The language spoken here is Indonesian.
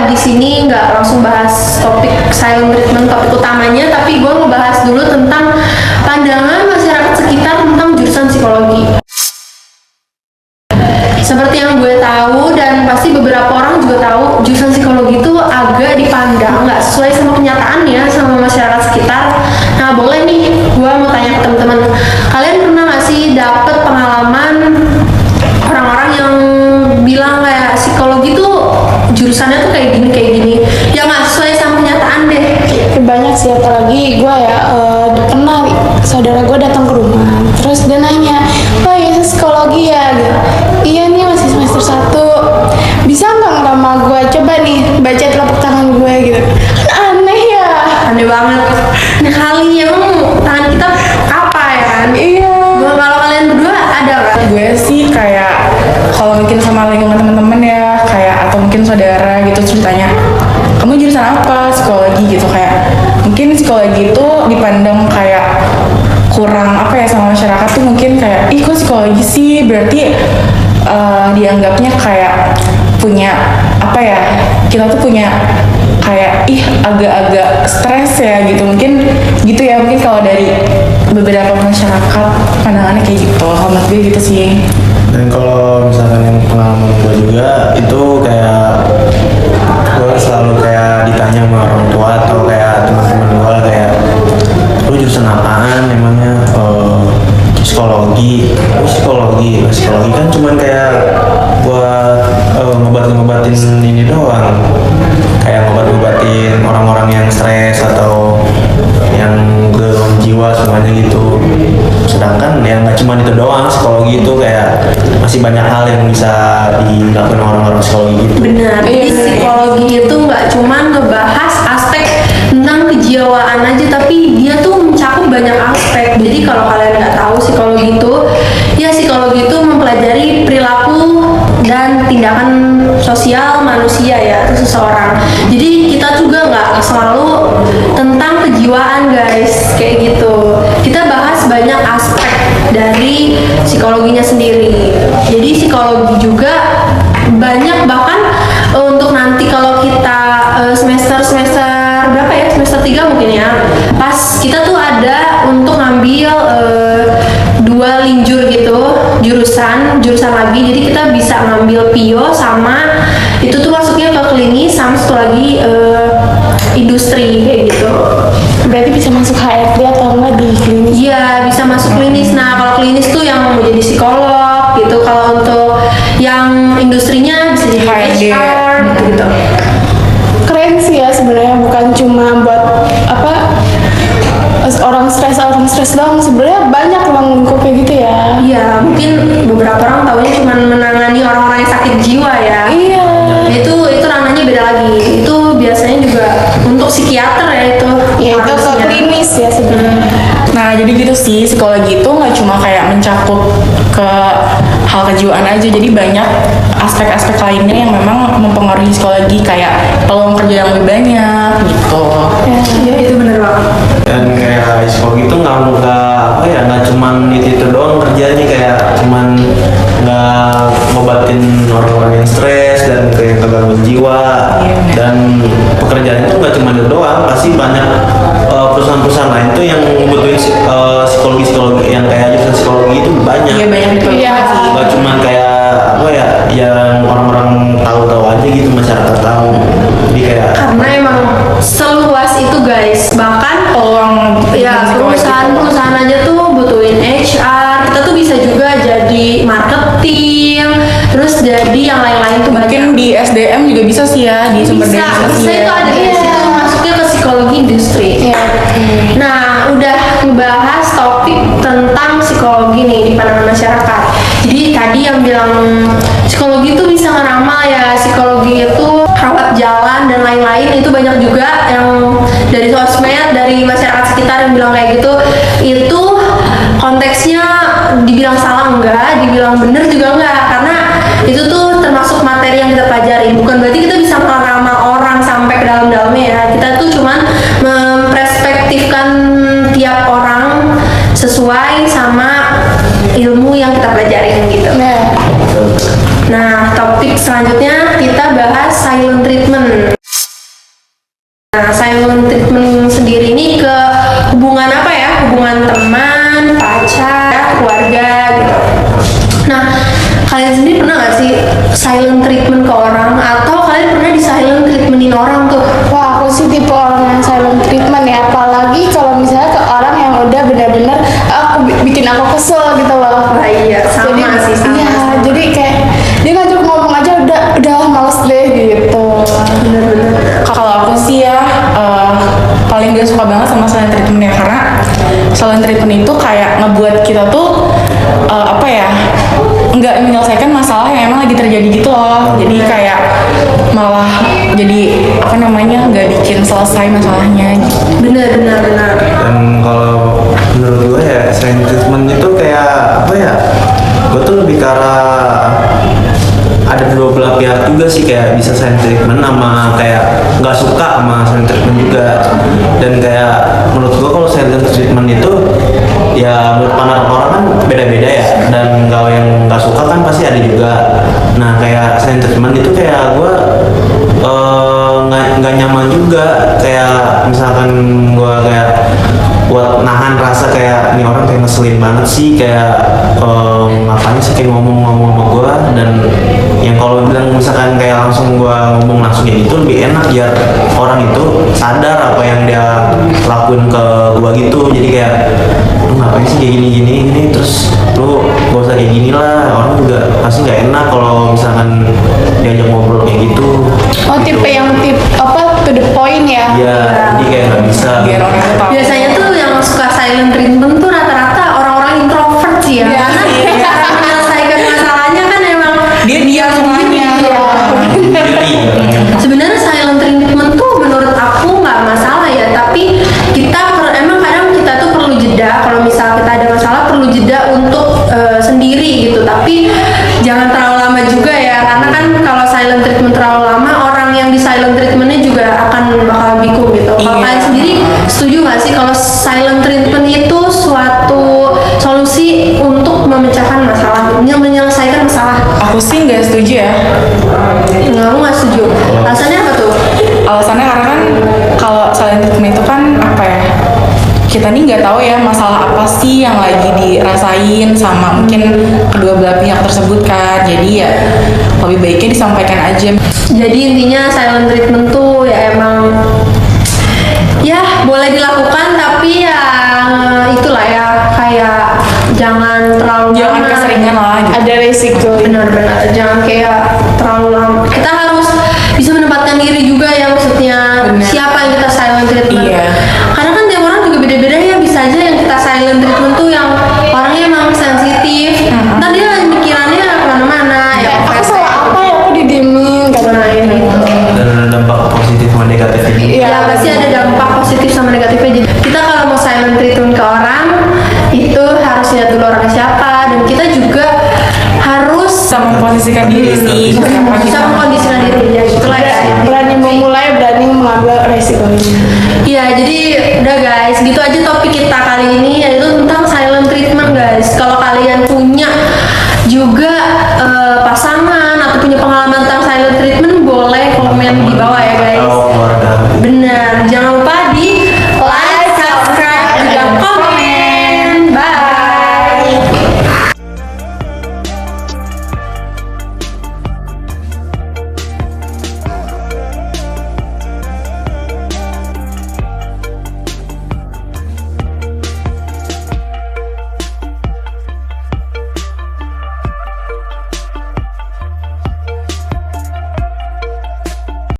di sini nggak langsung bahas topik silent treatment, topik utamanya, tapi gue ngebahas dulu tentang pandangan masyarakat sekitar tentang jurusan psikologi. Seperti yang gue tahu dan pasti beberapa orang juga tahu, jurusan psikologi itu agak dipandang nggak sesuai sama kenyataannya sama masyarakat sekitar. Nah, boleh nih, gue mau tanya ke teman-teman, kalian pernah nggak sih dapet pengalaman orang-orang yang bilang kayak psikologi tuh jurusannya tuh kayak gini, ya nggak sesuai sama kenyataan deh? Banyak sih, apalagi gue ya pernah saudara gue datang ke rumah, terus dia nanya, "Oh ya psikologi ya?" Gitu. "Iya nih, masih semester 1. Bisa nggak ngelamar gue? Coba nih baca telapak tangan gue." Gitu. Kan aneh ya. Aneh banget. Nah, kali emang tangan kita apa ya kan? Iya. Kalau kalian berdua ada nggak? Gue sih kayak kalau mungkin sama lingkungan teman-teman ya, kayak atau mungkin saudara gitu terus tanya, "Kamu jurusan apa?" "Psikologi." Gitu. Kayak mungkin psikologi itu dipandang kayak kurang apa ya sama masyarakat tuh, mungkin kayak, "Ih, kok psikologi sih?" Berarti dianggapnya kayak punya apa ya, kita tuh punya kayak agak-agak stres ya gitu, mungkin gitu ya, mungkin kalau dari beberapa masyarakat pandangannya kayak gitu. Kalau menurut gue gitu sih. Dan kalau misalkan yang pengalaman gue juga itu kayak gue selalu kayak ditanya sama orang tua atau kayak teman-teman gue kayak, "Lu jurusan apaan emangnya?" Psikologi. Psikologi kan cuman kayak buat ngobatin ini doang, kayak ngobatin orang-orang yang stres atau yang gangguan jiwa semuanya gitu. Sedangkan ya nggak cuma itu doang, psikologi itu kayak masih banyak hal yang bisa dilakukan orang-orang psikologi gitu. Benar. Jadi psikologi itu nggak cuma ngebahas aspek tentang kejiwaan aja, tapi dia tuh mencakup banyak aspek. Jadi kalau kalian nggak tahu psikologi itu mempelajari perilaku dan tindakan sosial manusia ya, itu seseorang. Jadi kita juga nggak selalu tentang kejiwaan guys, kayak gitu. Kita bahas banyak aspek dari psikologinya sendiri. Jadi psikologi juga banyak, bahkan untuk nanti kalau kita semester berapa ya, semester 3 mungkin ya, pas kita tuh ada untuk ngambil 2 linjur gitu, jurusan lagi. Jadi kita bisa ngambil PIO sama itu tuh masuknya ke klinis, sama satu lagi industri kayak gitu. Berarti bisa masuk HRD atau enggak di klinis? Iya, bisa masuk klinis. Nah, kalau klinis tuh yang mau jadi psikolog gitu. Kalau untuk yang industrinya bisa jadi HRD. HR gitu. Keren sih ya sebenarnya, bukan cuma buat apa orang stres doang, sebenarnya banyak ruang lingkupnya gitu ya. Iya, mungkin beberapa orang taunya cuma menangani orang-orang yang sakit jiwa ya. Iya. Itu ranahnya beda lagi. Itu biasanya juga untuk psikiater ya itu. Ya itu ke harusnya. klinis ya sebenarnya. Nah, jadi gitu sih, psikologi itu nggak cuma kayak mencakup ke hal kejiwaan aja, jadi banyak aspek-aspek lainnya yang memang mempengaruhi psikologi, kayak peluang kerja yang lebih banyak gitu. Iya, itu bener banget. Dan kayak psikologi itu nggak cuman itu doang kerjanya, kayak cuman nggak ngobatin orang-orang yang stres dan kayak kegangguan jiwa. Dan pekerjaan itu nggak cuma itu doang, pasti banyak perusahaan-perusahaan lain tuh yang butuhin psikologi yang kayak jurusan psikologi itu banyak. Iya, banyak itu. Iya. Nggak cuma kayak apa ya, yang orang-orang tahu-tahu aja gitu, masyarakat tahu. Jadi kayak Karena emang seluas itu guys. Bahkan ya perusahaan aja tuh butuhin HR. Kita tuh bisa juga jadi marketing, terus jadi yang lain-lain tuh Mungkin banyak. di SDM juga bisa sih ya, di sumber daya Bisa manusia. itu ada di situ, masuknya ke psikologi industri. Iya. Nah, udah ngebahas topik tentang psikologi nih di pandangan masyarakat. Jadi tadi yang bilang psikologi itu bisa ngeramal ya, psikologi itu rawat jalan dan lain-lain, itu banyak juga yang dari sosmed, dari masyarakat sekitar yang bilang kayak gitu. Itu konteksnya dibilang salah enggak, dibilang bener juga enggak, karena itu tuh termasuk materi yang kita pelajari. Bukan berarti kita bisa meramal orang sampai ke dalam-dalamnya ya. Kita tuh cuman memperspektifkan tiap orang sesuai sama ilmu yang kita pelajarin gitu. Nah, topik selanjutnya kita bahas silent treatment. sendiri ini ke hubungan apa ya, hubungan teman, pacar, keluarga gitu. Nah, kalian sendiri pernah gak sih silent treatment ke orang, atau kalian pernah di silent treatmentin orang tuh? Wah, aku sih tipe orang yang silent treatment ya, apalagi kalau misalnya ke orang yang udah benar-benar bikin aku kesel gitu loh. Wah iya, sama sih, sama. Iya, jadi kayak dia ngajak ngomong aja udah males deh gitu. Bener-bener. Kalau aku sih ya paling gak suka banget sama silent treatment ya, karena silent treatment itu kayak ngebuat kita tuh apa ya, nggak menyelesaikan masalah yang emang lagi terjadi gitu loh. Jadi kayak malah jadi apa namanya, nggak bikin selesai masalahnya gitu. Bener. Dan kalau menurut gue ya silent treatment itu kayak apa ya, gue tuh lebih ke arah ada dua belah pihak juga sih, kayak bisa silent treatment sama kayak nggak suka sama silent treatment juga. Dan kayak menurut gue kalau silent treatment itu ya menurut pandangan orang kan beda-beda ya, dan kalau yang nggak suka kan pasti ada juga. Nah kayak silent treatment itu kayak gue nggak nyaman juga, kayak misalkan gue kayak buat nahan rasa kayak ini orang kayak ngeselin banget sih, kayak ngapain sih kayak ngomong-ngomong sama gue. Dan yang kalau bilang misalkan kayak langsung gue ngomong langsung kayak gitu lebih enak, biar orang itu sadar apa yang dia lakuin ke gue gitu. Jadi kayak lu ngapain sih kayak gini, terus lu gak usah kayak gini lah, orang juga pasti nggak enak kalau misalkan diajak ngobrol kayak gitu. Oh, tipe yang to the point ya. Iya, jadi kayak nggak bisa. Biar orang itu tahu. Biasanya tuh yang suka silent treatment tuh rata-rata orang-orang introvert sih ya. Iya. Karena cara menyelesaikan masalahnya kan emang Dia diam semuanya. Jadi, sebenarnya silent treatment tuh menurut aku nggak masalah ya, tapi emang kadang kita tuh perlu jeda. Kalau misal kita ada masalah perlu jeda untuk sendiri gitu, tapi jangan terlalu lama juga ya, karena kan kalau silent treatment terlalu lama, orang yang di silent treatmentnya juga akan bakal bingung gitu. Kalau Iya. kalian sendiri setuju nggak sih kalau silent treatment itu suatu solusi untuk memecahkan masalah, menyelesaikan masalah? Aku sih nggak setuju ya. Nggak, aku nggak setuju. Alasannya apa tuh? Alasannya karena kan kalau silent treatment itu kan apa ya, kita nih nggak tahu ya masalah apa sih yang lagi dirasain sama mungkin kedua belah pihak tersebut kan. Jadi ya lebih baiknya disampaikan aja. Jadi intinya silent treatment tuh ya emang ya boleh dilakukan, tapi ya itulah ya, kayak jangan terlalu Jangan lama. keseringan lah gitu. Ada resiko. Benar-benar jangan kayak terlalu lama. Kita harus bisa menempatkan diri juga ya, maksudnya Benar. siapa yang kita silent treatment. Iya. Karena kan tiap orang juga beda-beda ya, bisa aja yang kita silent treatment tuh yang orangnya emang sensitif. Ntar dia pikirannya kemana-mana ya. Aku salah apa ya, aku didiemin karena ini. dan ada dampak positif sama negatif ini. Iya. Ya pasti ada dampak positif sama negatifnya. Jadi kita kalau mau silent treatment ke orang itu harus lihat dulu orangnya siapa, dan kita juga harus Bisa memposisikan diri sih. Siapa bisa kita. mengkondisikan diri ya, itulah ya. Berani memulai, berani mengambil resikonya. Iya, jadi udah guys, gitu aja topik